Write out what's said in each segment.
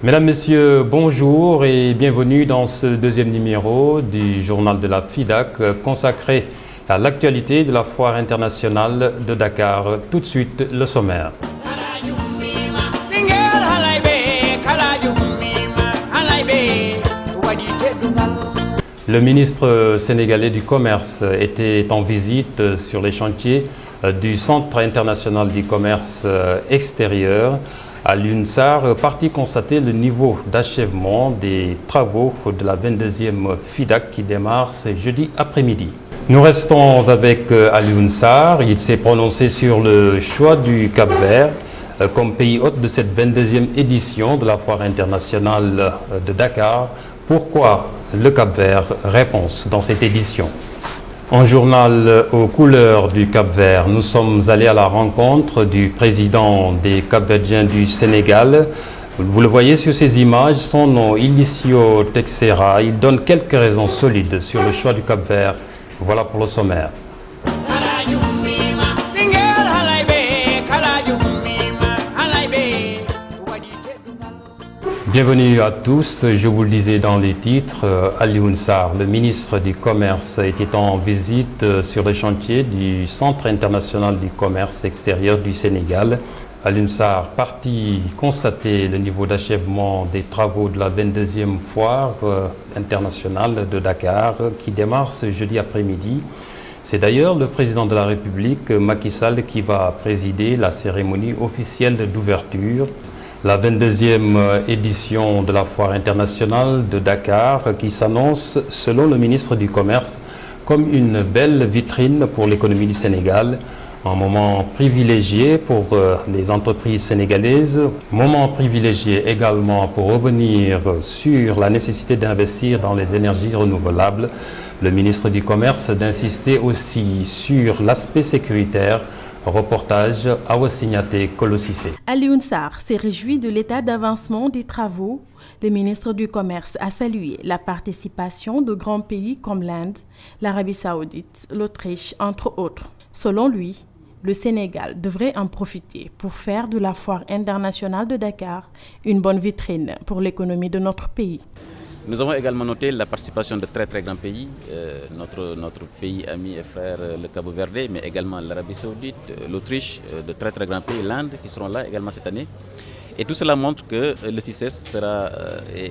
Mesdames, Messieurs, bonjour et bienvenue dans ce deuxième numéro du journal de la FIDAK consacré à l'actualité de la foire internationale de Dakar. Tout de suite, le sommaire. Le ministre sénégalais du Commerce était en visite sur les chantiers du Centre international du commerce extérieur. Alioune Sarr, parti constater le niveau d'achèvement des travaux de la 22e FIDAK qui démarre ce jeudi après-midi. Nous restons avec Alioune Sarr. Il s'est prononcé sur le choix du Cap-Vert comme pays hôte de cette 22e édition de la foire internationale de Dakar. Pourquoi le Cap-Vert? Réponse dans cette édition. En journal aux couleurs du Cap-Vert, nous sommes allés à la rencontre du président des Cap-Verdiens du Sénégal. Vous le voyez sur ces images, son nom Ilicio Texera. Il donne quelques raisons solides sur le choix du Cap-Vert. Voilà pour le sommaire. Bienvenue à tous. Je vous le disais dans les titres, Alioune Sarr, le ministre du Commerce, était en visite sur les chantiers du Centre international du commerce extérieur du Sénégal. Alioune Sarr, parti constater le niveau d'achèvement des travaux de la 22e foire internationale de Dakar qui démarre ce jeudi après-midi. C'est d'ailleurs le président de la République, Macky Sall, qui va présider la cérémonie officielle d'ouverture. La 22e édition de la foire internationale de Dakar qui s'annonce, selon le ministre du Commerce, comme une belle vitrine pour l'économie du Sénégal. Un moment privilégié pour les entreprises sénégalaises, moment privilégié également pour revenir sur la nécessité d'investir dans les énergies renouvelables. Le ministre du Commerce d'insister aussi sur l'aspect sécuritaire. Reportage Awa Signaté Colossissé. Alioune Sarr s'est réjoui de l'état d'avancement des travaux. Le ministre du Commerce a salué la participation de grands pays comme l'Inde, l'Arabie Saoudite, l'Autriche, entre autres. Selon lui, le Sénégal devrait en profiter pour faire de la foire internationale de Dakar une bonne vitrine pour l'économie de notre pays. Nous avons également noté la participation de très grands pays, notre pays ami et frère, le Cap-Vert, mais également l'Arabie Saoudite, l'Autriche, de très grands pays, l'Inde qui seront là également cette année. Et tout cela montre que le CICES sera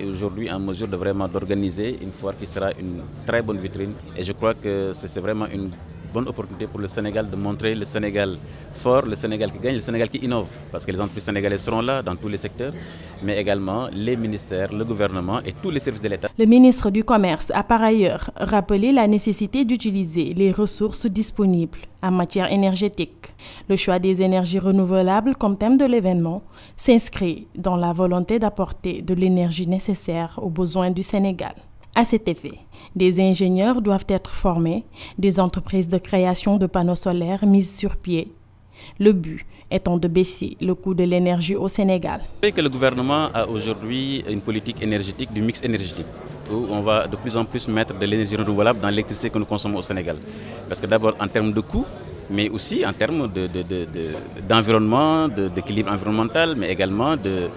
aujourd'hui en mesure de vraiment d'organiser une foire qui sera une très bonne vitrine. Et je crois que c'est vraiment une bonne opportunité pour le Sénégal de montrer le Sénégal fort, le Sénégal qui gagne, le Sénégal qui innove. Parce que les entreprises sénégalaises seront là dans tous les secteurs, mais également les ministères, le gouvernement et tous les services de l'État. Le ministre du Commerce a par ailleurs rappelé la nécessité d'utiliser les ressources disponibles en matière énergétique. Le choix des énergies renouvelables comme thème de l'événement s'inscrit dans la volonté d'apporter de l'énergie nécessaire aux besoins du Sénégal. À cet effet, des ingénieurs doivent être formés, des entreprises de création de panneaux solaires mises sur pied. Le but étant de baisser le coût de l'énergie au Sénégal. Le gouvernement a aujourd'hui une politique énergétique, du mix énergétique, où on va de plus en plus mettre de l'énergie renouvelable dans l'électricité que nous consommons au Sénégal. Parce que d'abord en termes de coût, mais aussi en termes d'environnement, d'équilibre environnemental, mais également de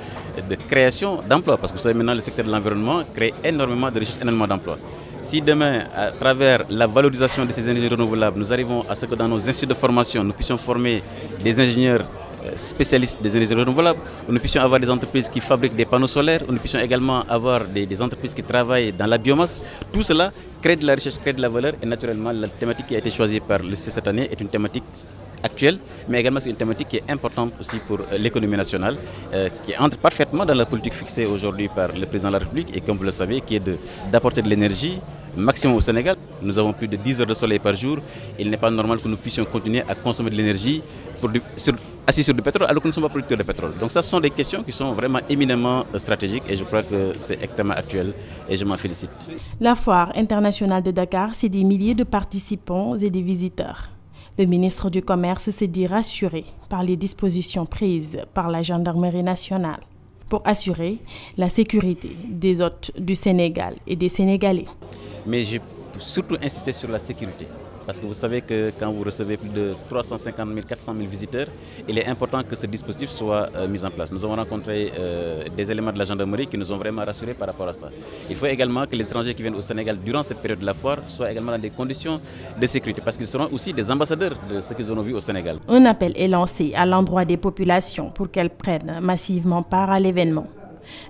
création d'emplois. Parce que vous savez maintenant, le secteur de l'environnement crée énormément de richesses, énormément d'emplois. Si demain, à travers la valorisation de ces énergies renouvelables, nous arrivons à ce que dans nos instituts de formation, nous puissions former des ingénieurs spécialistes des énergies renouvelables, où nous puissions avoir des entreprises qui fabriquent des panneaux solaires, où nous puissions également avoir des entreprises qui travaillent dans la biomasse, tout cela crée de la richesse, crée de la valeur et naturellement la thématique qui a été choisie par le CICES cette année est une thématique actuelle, mais également c'est une thématique qui est importante aussi pour l'économie nationale, qui entre parfaitement dans la politique fixée aujourd'hui par le président de la République et comme vous le savez, qui est d'apporter de l'énergie maximum au Sénégal. Nous avons plus de 10 heures de soleil par jour. Il n'est pas normal que nous puissions continuer à consommer de l'énergie assis sur du pétrole alors que nous ne sommes pas producteurs de pétrole. Donc ça, ce sont des questions qui sont vraiment éminemment stratégiques et je crois que c'est extrêmement actuel et je m'en félicite. La foire internationale de Dakar, c'est des milliers de participants et des visiteurs. Le ministre du Commerce s'est dit rassuré par les dispositions prises par la gendarmerie nationale pour assurer la sécurité des hôtes du Sénégal et des Sénégalais. Mais j'ai surtout insisté sur la sécurité. Parce que vous savez que quand vous recevez plus de 350 000, 400 000 visiteurs, il est important que ce dispositif soit mis en place. Nous avons rencontré des éléments de la gendarmerie qui nous ont vraiment rassurés par rapport à ça. Il faut également que les étrangers qui viennent au Sénégal durant cette période de la foire soient également dans des conditions de sécurité, parce qu'ils seront aussi des ambassadeurs de ce qu'ils auront vu au Sénégal. Un appel est lancé à l'endroit des populations pour qu'elles prennent massivement part à l'événement.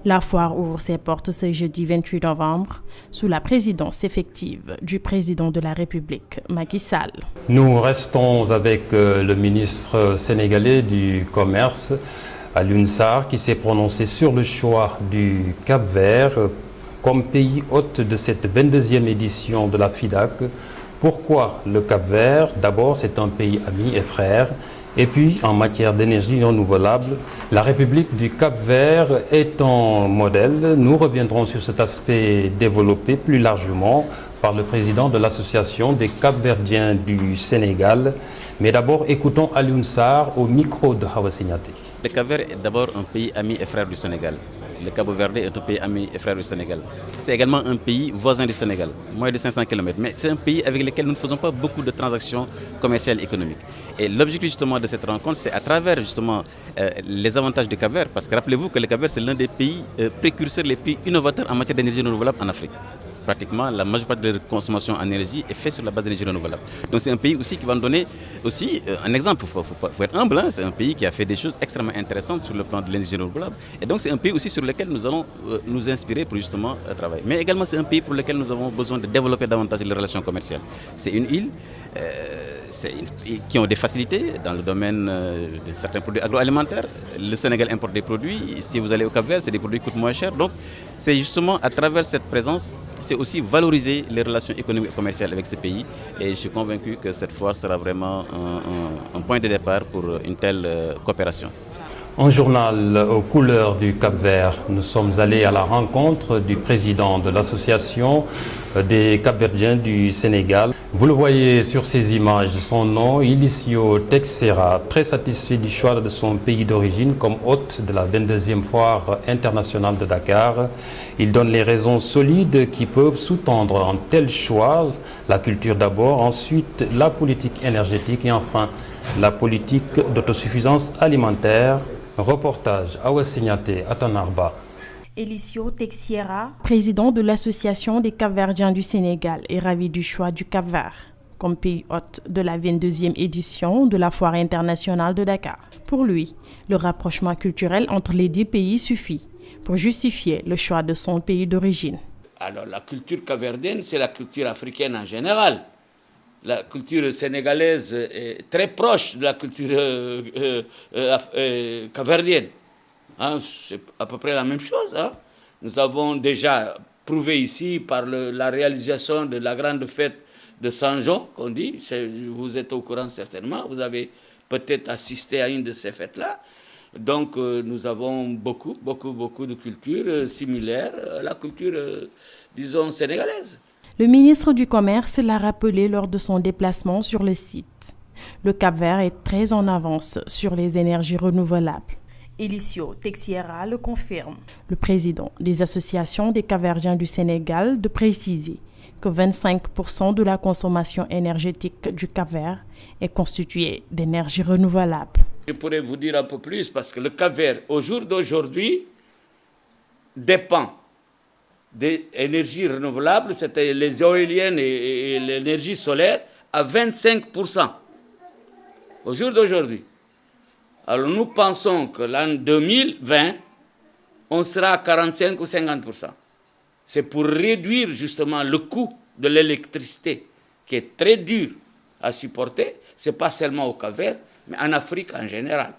La foire ouvre ses portes ce jeudi 28 novembre sous la présidence effective du président de la République, Macky Sall. Nous restons avec le ministre sénégalais du Commerce, Alioune Sarr, qui s'est prononcé sur le choix du Cap-Vert comme pays hôte de cette 22e édition de la FIDAK. Pourquoi le Cap-Vert? D'abord, c'est un pays ami et frère. Et puis, en matière d'énergie renouvelable, la République du Cap-Vert est un modèle. Nous reviendrons sur cet aspect développé plus largement par le président de l'Association des Cap-Verdiens du Sénégal. Mais d'abord, écoutons Alioune Sarr au micro de Hawa Signaté. Le Cap-Vert est d'abord un pays ami et frère du Sénégal. Le Cabo-Verde est un pays ami et frère du Sénégal. C'est également un pays voisin du Sénégal, moins de 500 km. Mais c'est un pays avec lequel nous ne faisons pas beaucoup de transactions commerciales et économiques. Et l'objectif justement de cette rencontre, c'est à travers justement les avantages du Cap-Vert, parce que rappelez-vous que le Cap-Vert, c'est l'un des pays précurseurs, les pays innovateurs en matière d'énergie renouvelable en Afrique. Pratiquement la majeure partie de la consommation en énergie est faite sur la base d'énergie renouvelable. Donc c'est un pays aussi qui va nous donner aussi un exemple. Il faut être humble, hein. C'est un pays qui a fait des choses extrêmement intéressantes sur le plan de l'énergie renouvelable. Et donc c'est un pays aussi sur lequel nous allons nous inspirer pour justement travailler. Mais également c'est un pays pour lequel nous avons besoin de développer davantage les relations commerciales. C'est une île qui ont des facilités dans le domaine de certains produits agroalimentaires. Le Sénégal importe des produits. Si vous allez au Cap-Vert, c'est des produits qui coûtent moins cher. Donc c'est justement à travers cette présence, c'est aussi valoriser les relations économiques et commerciales avec ces pays. Et je suis convaincu que cette foire sera vraiment un point de départ pour une telle coopération. Un journal aux couleurs du Cap-Vert. Nous sommes allés à la rencontre du président de l'association des Cap-Verdiens du Sénégal. Vous le voyez sur ces images, son nom, Ilicio Texera, très satisfait du choix de son pays d'origine comme hôte de la 22e foire internationale de Dakar. Il donne les raisons solides qui peuvent sous-tendre un tel choix. La culture d'abord, ensuite la politique énergétique et enfin la politique d'autosuffisance alimentaire. Reportage Awa Signaté à Tanarba. Ilicio Texera, président de l'Association des Cap-Verdiens du Sénégal, est ravi du choix du Cap-Vert comme pays hôte de la 22e édition de la Foire internationale de Dakar. Pour lui, le rapprochement culturel entre les deux pays suffit pour justifier le choix de son pays d'origine. Alors la culture capverdienne, c'est la culture africaine en général. La culture sénégalaise est très proche de la culture capverdienne. Hein, c'est à peu près la même chose. Hein. Nous avons déjà prouvé ici par la réalisation de la grande fête de Saint-Jean, qu'on dit. Vous êtes au courant certainement. Vous avez peut-être assisté à une de ces fêtes-là. Donc nous avons beaucoup de cultures similaires à la culture, disons, sénégalaise. Le ministre du Commerce l'a rappelé lors de son déplacement sur le site. Le Cap-Vert est très en avance sur les énergies renouvelables. Ilicio Texera le confirme. Le président des associations des Cap-Verdiens du Sénégal de préciser que 25% de la consommation énergétique du Cap-Vert est constituée d'énergie renouvelable. Je pourrais vous dire un peu plus parce que le Cap-Vert, au jour d'aujourd'hui, dépend des énergies renouvelables, c'était les éoliennes et l'énergie solaire, à 25%. Au jour d'aujourd'hui. Alors nous pensons que l'an 2020, on sera à 45 ou 50%. C'est pour réduire justement le coût de l'électricité, qui est très dur à supporter. Ce n'est pas seulement au Cap-Vert, mais en Afrique en général.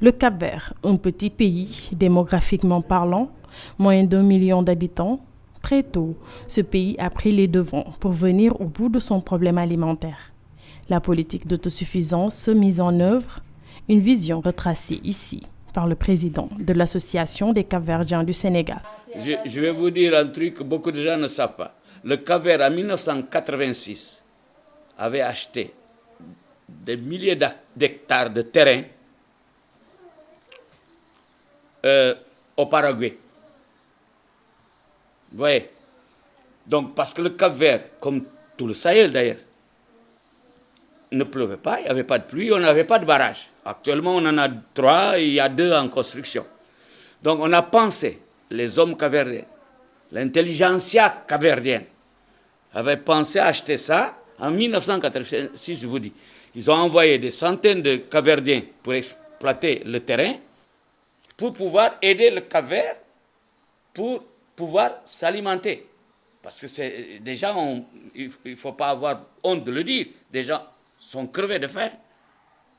Le Cap-Vert, un petit pays démographiquement parlant, moins d'1 million d'habitants, très tôt, ce pays a pris les devants pour venir au bout de son problème alimentaire. La politique d'autosuffisance mise en œuvre, une vision retracée ici par le président de l'Association des Cap-Verdiens du Sénégal. Je vais vous dire un truc que beaucoup de gens ne savent pas. Le Cap-Vert, en 1986, avait acheté des milliers d'hectares de terrain au Paraguay. Vous voyez? Donc, parce que le Cap-Vert, comme tout le Sahel d'ailleurs, ne pleuvait pas, il n'y avait pas de pluie, on n'avait pas de barrage. Actuellement, on en a 3, il y a 2 en construction. Donc on a pensé, les hommes capverdiens, l'intelligentsia capverdienne, avait pensé à acheter ça en 1986, je vous dis. Ils ont envoyé des centaines de capverdiens pour exploiter le terrain, pour pouvoir aider le Cap-Vert, pour pouvoir s'alimenter. Parce que c'est, déjà, il ne faut pas avoir honte de le dire, des gens sont crevés de faim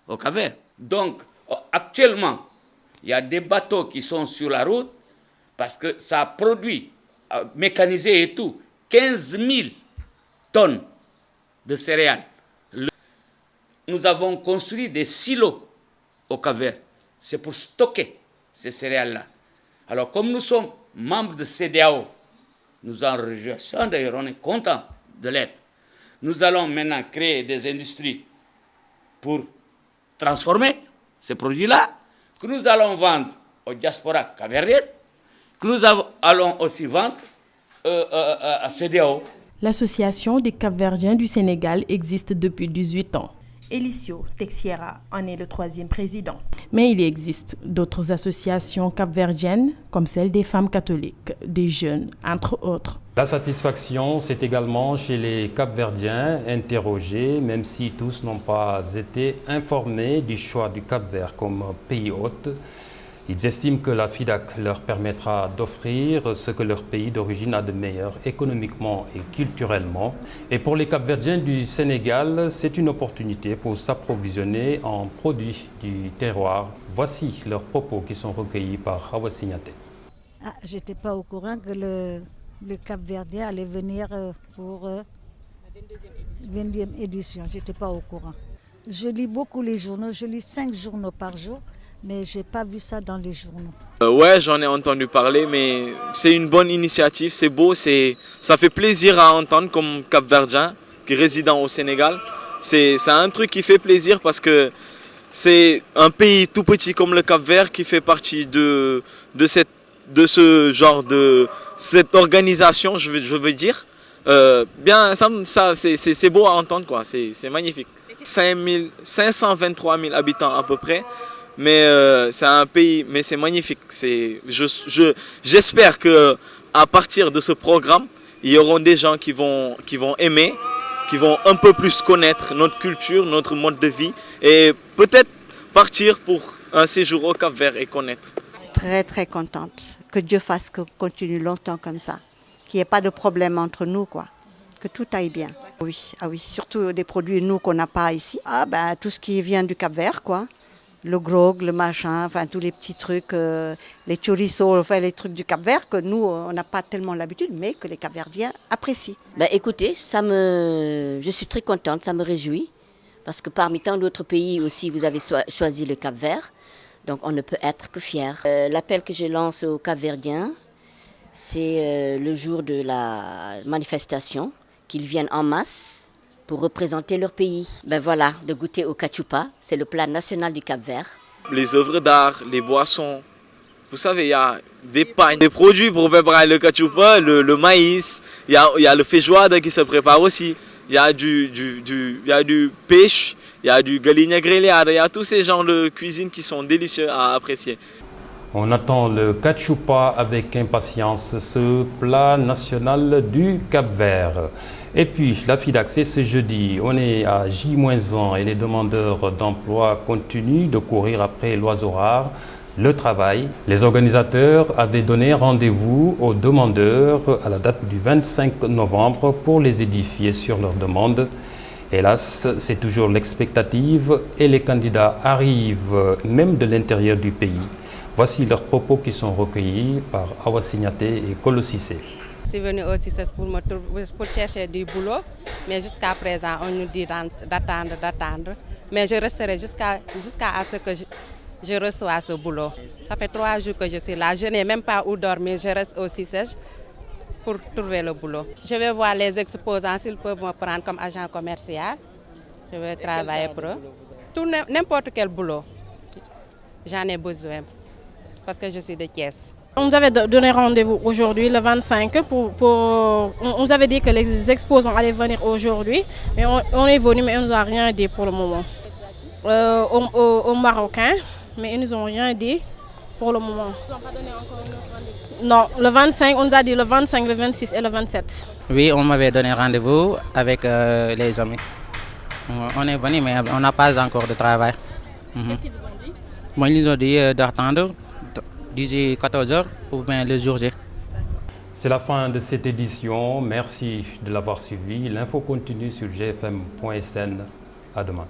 au Cap-Vert. Donc, actuellement, il y a des bateaux qui sont sur la route parce que ça produit, mécanisé et tout, 15 000 tonnes de céréales. Nous avons construit des silos au Cap-Vert. C'est pour stocker ces céréales-là. Alors, comme nous sommes membres de CEDEAO, nous en réjouissons, d'ailleurs, on est content de l'être. Nous allons maintenant créer des industries pour transformer ces produits-là, que nous allons vendre aux diasporas capverdiennes, que nous allons aussi vendre à CEDEAO. L'association des Cap-Verdiens du Sénégal existe depuis 18 ans. Elicio Texiera en est le 3e président. Mais il existe d'autres associations capverdiennes, comme celle des femmes catholiques, des jeunes, entre autres. La satisfaction, c'est également chez les Cap-Verdiens interrogés, même si tous n'ont pas été informés du choix du Cap-Vert comme pays hôte. Ils estiment que la FIDAC leur permettra d'offrir ce que leur pays d'origine a de meilleur économiquement et culturellement. Et pour les Cap-Verdiens du Sénégal, c'est une opportunité pour s'approvisionner en produits du terroir. Voici leurs propos qui sont recueillis par Hawa Signaté. Je n'étais pas au courant que le Cap-Verdien allait venir pour la 22e édition. Je n'étais pas au courant. Je lis beaucoup les journaux, je lis 5 journaux par jour. Mais je n'ai pas vu ça dans les journaux. Ouais, j'en ai entendu parler, mais c'est une bonne initiative, c'est beau, ça fait plaisir à entendre comme Cap-Verdien qui résident au Sénégal. C'est un truc qui fait plaisir parce que c'est un pays tout petit comme le Cap-Vert qui fait partie de ce genre de cette organisation, je veux dire. Bien, ça c'est beau à entendre, quoi. C'est magnifique. 523 000 habitants à peu près. Mais c'est un pays, mais c'est magnifique. J'espère qu'à partir de ce programme, il y aura des gens qui vont aimer, qui vont un peu plus connaître notre culture, notre mode de vie et peut-être partir pour un séjour au Cap-Vert et connaître. Très très contente. Que Dieu fasse que continue longtemps comme ça. Qu'il n'y ait pas de problème entre nous, quoi. Que tout aille bien. Oui, surtout des produits nous qu'on n'a pas ici. Tout ce qui vient du Cap-Vert, quoi. Le grog, le machin, enfin tous les petits trucs, les chorizo, enfin les trucs du Cap-Vert que nous, on n'a pas tellement l'habitude, mais que les Cap-Verdiens apprécient. Écoutez, je suis très contente, ça me réjouit, parce que parmi tant d'autres pays aussi, vous avez choisi le Cap-Vert, donc on ne peut être que fiers. L'appel que je lance aux Cap-Verdiens, c'est le jour de la manifestation, qu'ils viennent en masse pour représenter leur pays. Voilà, de goûter au cachupa, c'est le plat national du Cap-Vert. Les œuvres d'art, les boissons, vous savez, il y a des pagnes, des produits pour préparer le cachupa, le maïs, il y a le feijoada qui se prépare aussi, il y a du pêche, il y a du galinha grillada, il y a tous ces genres de cuisine qui sont délicieux à apprécier. On attend le cachupa avec impatience, ce plat national du Cap-Vert. Et puis, la FIDAC, c'est ce jeudi. On est à J-1 et les demandeurs d'emploi continuent de courir après l'oiseau rare, le travail. Les organisateurs avaient donné rendez-vous aux demandeurs à la date du 25 novembre pour les édifier sur leur demande. Hélas, c'est toujours l'expectative et les candidats arrivent même de l'intérieur du pays. Voici leurs propos qui sont recueillis par Hawa Signaté et Kolo Cissé. Je suis venue aussi pour chercher du boulot, mais jusqu'à présent, on nous dit d'attendre. Mais je resterai jusqu'à ce que je reçois ce boulot. Ça fait 3 jours que je suis là. Je n'ai même pas où dormir, je reste aussi sèche pour trouver le boulot. Je vais voir les exposants s'ils peuvent me prendre comme agent commercial. Je vais travailler pour eux. N'importe quel boulot, j'en ai besoin parce que je suis de Thiès. On nous avait donné rendez-vous aujourd'hui, le 25, on nous avait dit que les exposants allaient venir aujourd'hui, mais on est venu, mais on ne nous a rien dit pour le moment. Aux Marocains, mais ils ne nous ont rien dit pour le moment. Ils n'ont pas donné encore une autre rendez-vous? Non, le 25, on nous a dit le 25, le 26 et le 27. Oui, on m'avait donné rendez-vous avec les amis. On est venu, mais on n'a pas encore de travail. Qu'est-ce qu'ils vous ont dit? Moi, ils nous ont dit d'attendre d'ici 14 heures ou bien le jour J. C'est la fin de cette édition. Merci de l'avoir suivi. L'info continue sur gfm.sn. À demain.